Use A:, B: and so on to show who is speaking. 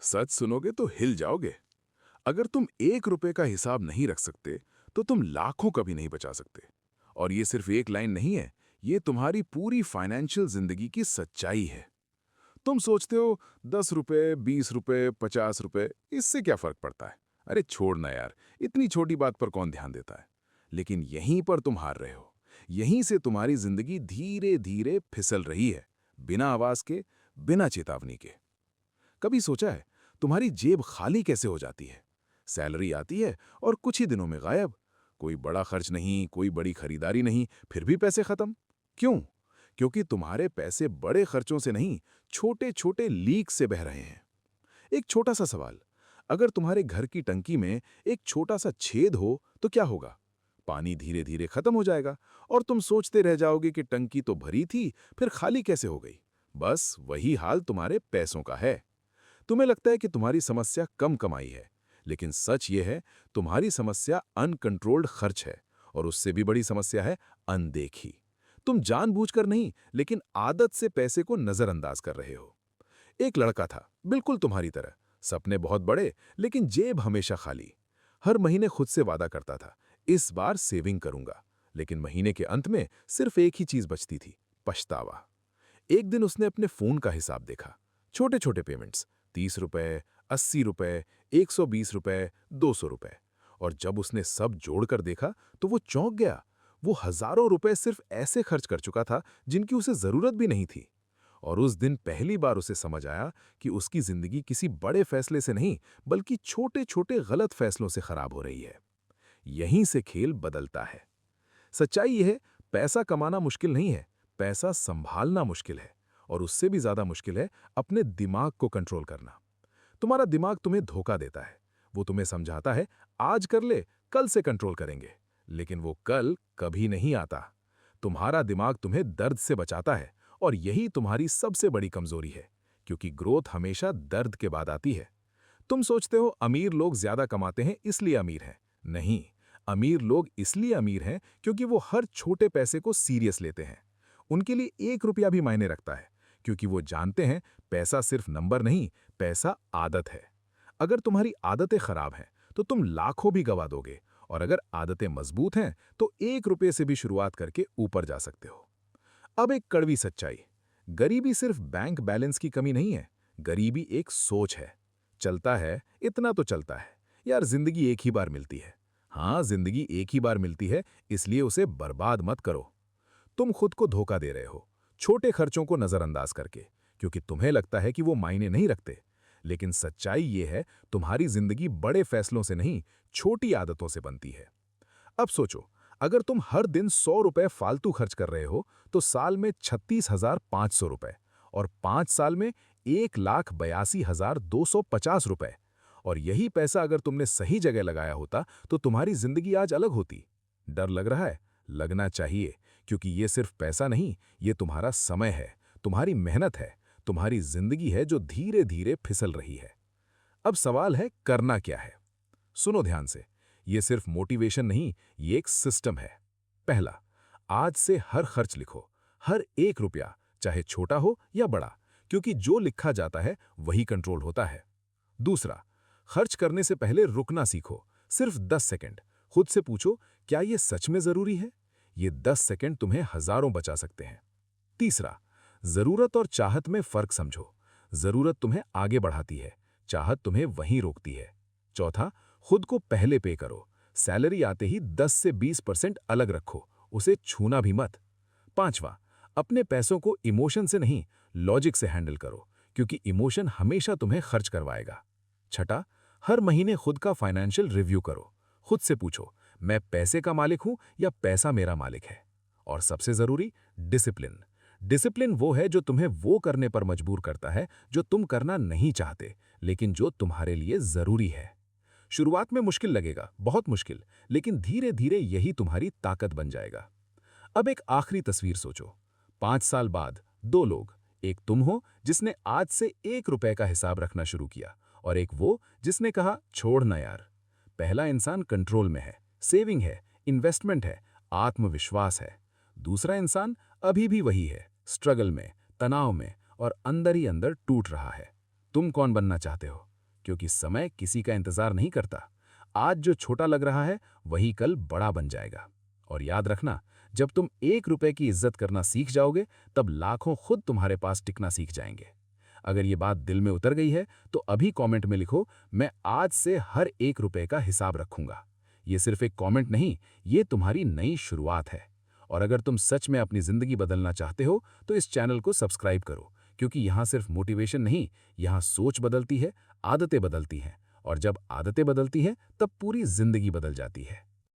A: सच सुनोगे तो हिल जाओगे। अगर तुम 1 रुपए का हिसाब नहीं रख सकते, तो तुम लाखों कभी नहीं बचा सकते। और ये सिर्फ एक लाइन नहीं है, ये तुम्हारी पूरी फाइनेंशियल जिंदगी की सच्चाई है। तुम सोचते हो 10 रुपए, 20 रुपए, 50 रुपए, इससे क्या फर्क पड़ता है? अरे छोड़ना यार, इतनी छोटी बात पर कौन ध्यान देता है? लेकिन यहीं पर तुम हार रहे हो। यहीं से तुम्हारी जिंदगी धीरे धीरे फिसल रही है, बिना आवाज के, बिना चेतावनी के। कभी सोचा है तुम्हारी जेब खाली कैसे हो जाती है? सैलरी आती है और कुछ ही दिनों में गायब। कोई बड़ा खर्च नहीं, कोई बड़ी खरीदारी नहीं, फिर भी पैसे खत्म। क्यों? क्योंकि तुम्हारे पैसे बड़े खर्चों से नहीं, छोटे छोटे लीक से बह रहे हैं। एक छोटा सा सवाल, अगर तुम्हारे घर की टंकी में एक छोटा सा छेद हो तो क्या होगा? पानी धीरे धीरे खत्म हो जाएगा और तुम सोचते रह जाओगे कि टंकी तो भरी थी, फिर खाली कैसे हो गई। बस वही हाल तुम्हारे पैसों का है। तुम्हें लगता है कि तुम्हारी समस्या कम कमाई है, लेकिन सच ये है, तुम्हारी समस्या अनकंट्रोल्ड खर्च है। और उससे भी बड़ी समस्या है अनदेखी। तुम जानबूझकर नहीं, लेकिन आदत से पैसे को नजरअंदाज कर रहे हो। एक लड़का था, बिल्कुल तुम्हारी तरह, सपने बहुत बड़े, लेकिन जेब हमेशा खाली। हर महीने खुद से वादा करता था, इस बार सेविंग करूंगा। लेकिन महीने के अंत में सिर्फ एक ही चीज बचती थी, पछतावा। एक दिन उसने अपने फोन का हिसाब देखा। छोटे छोटे पेमेंट्स, 30 रुपए, 80 रुपए, 120 रुपए, 200 रुपए। और जब उसने सब जोड़कर देखा तो वो चौंक गया। वो हजारों रुपए सिर्फ ऐसे खर्च कर चुका था जिनकी उसे जरूरत भी नहीं थी। और उस दिन पहली बार उसे समझ आया कि उसकी जिंदगी किसी बड़े फैसले से नहीं, बल्कि छोटे छोटे गलत फैसलों से खराब हो रही है। यहीं से खेल बदलता है। सच्चाई यह है, पैसा कमाना मुश्किल नहीं है, पैसा संभालना मुश्किल है। और उससे भी ज्यादा मुश्किल है अपने दिमाग को कंट्रोल करना। तुम्हारा दिमाग तुम्हें धोखा देता है। वो तुम्हें समझाता है, आज कर ले, कल से कंट्रोल करेंगे। लेकिन वो कल कभी नहीं आता। तुम्हारा दिमाग तुम्हें दर्द से बचाता है, और यही तुम्हारी सबसे बड़ी कमजोरी है, क्योंकि ग्रोथ हमेशा दर्द के बाद आती है। तुम सोचते हो अमीर लोग ज्यादा कमाते हैं इसलिए अमीर हैं। नहीं, अमीर लोग इसलिए अमीर हैं क्योंकि वो हर छोटे पैसे को सीरियस लेते हैं। उनके लिए 1 रुपया भी मायने रखता है, क्योंकि वो जानते हैं पैसा सिर्फ नंबर नहीं, पैसा आदत है। अगर तुम्हारी आदतें खराब हैं तो तुम लाखों भी गवा दोगे, और अगर आदतें मजबूत हैं तो 1 रुपये से भी शुरुआत करके ऊपर जा सकते हो। अब एक कड़वी सच्चाई, गरीबी सिर्फ बैंक बैलेंस की कमी नहीं है, गरीबी एक सोच है। चलता है, इतना तो चलता है, यार जिंदगी एक ही बार मिलती है। हाँ, जिंदगी एक ही बार मिलती है, इसलिए उसे बर्बाद मत करो। तुम खुद को धोखा दे रहे हो, छोटे खर्चों को नजरअंदाज करके, क्योंकि तुम्हें लगता है कि वो मायने नहीं रखते। लेकिन सच्चाई ये है, तुम्हारी जिंदगी बड़े फैसलों से नहीं, छोटी आदतों से बनती है। अब सोचो, अगर तुम हर दिन 100 रुपए फालतू खर्च कर रहे हो, तो साल में 36,500 रुपए, और 5 साल में 1,82,250 रुपए। और यही पैसा अगर तुमने सही जगह लगाया होता तो तुम्हारी जिंदगी आज अलग होती। डर लग रहा है? लगना चाहिए, क्योंकि ये सिर्फ पैसा नहीं, ये तुम्हारा समय है, तुम्हारी मेहनत है, तुम्हारी जिंदगी है जो धीरे धीरे फिसल रही है। अब सवाल है, करना क्या है? सुनो ध्यान से, ये सिर्फ मोटिवेशन नहीं, ये एक सिस्टम है। पहला, आज से हर खर्च लिखो, हर 1 रुपया, चाहे छोटा हो या बड़ा, क्योंकि जो लिखा जाता है वही कंट्रोल होता है। दूसरा, खर्च करने से पहले रुकना सीखो, सिर्फ 10 सेकंड। खुद से पूछो, क्या ये सच में जरूरी है? ये 10 सेकंड तुम्हें हजारों बचा सकते हैं। तीसरा, जरूरत और चाहत में फर्क समझो। जरूरत तुम्हें आगे बढ़ाती है, चाहत तुम्हें वहीं रोकती है। चौथा, खुद को पहले पे करो। सैलरी आते ही 10 से 20% अलग रखो, उसे छूना भी मत। पांचवा, अपने पैसों को इमोशन से नहीं, लॉजिक से हैंडल करो, क्योंकि इमोशन हमेशा तुम्हें खर्च करवाएगा। छठा, हर महीने खुद का फाइनेंशियल रिव्यू करो। खुद से पूछो, मैं पैसे का मालिक हूं या पैसा मेरा मालिक है? और सबसे जरूरी, डिसिप्लिन। डिसिप्लिन वो है जो तुम्हें वो करने पर मजबूर करता है जो तुम करना नहीं चाहते, लेकिन जो तुम्हारे लिए जरूरी है। शुरुआत में मुश्किल लगेगा, बहुत मुश्किल, लेकिन धीरे धीरे यही तुम्हारी ताकत बन जाएगा। अब एक आखिरी तस्वीर सोचो। 5 साल बाद दो लोग, एक तुम हो जिसने आज से 1 रुपए का हिसाब रखना शुरू किया, और एक वो जिसने कहा, छोड़ ना यार। पहला इंसान कंट्रोल में है, सेविंग है, इन्वेस्टमेंट है, आत्मविश्वास है। दूसरा इंसान अभी भी वही है, स्ट्रगल में, तनाव में, और अंदर ही अंदर टूट रहा है। तुम कौन बनना चाहते हो? क्योंकि समय किसी का इंतजार नहीं करता। आज जो छोटा लग रहा है वही कल बड़ा बन जाएगा। और याद रखना, जब तुम 1 रुपए की इज्जत करना सीख जाओगे तब लाखों खुद तुम्हारे पास टिकना सीख जाएंगे। अगर ये बात दिल में उतर गई है तो अभी कमेंट में लिखो, मैं आज से हर 1 रुपए का हिसाब रखूंगा। ये सिर्फ एक कमेंट नहीं, ये तुम्हारी नई शुरुआत है। और अगर तुम सच में अपनी जिंदगी बदलना चाहते हो तो इस चैनल को सब्सक्राइब करो, क्योंकि यहाँ सिर्फ मोटिवेशन नहीं, यहाँ सोच बदलती है, आदतें बदलती हैं। और जब आदतें बदलती हैं तब पूरी जिंदगी बदल जाती है।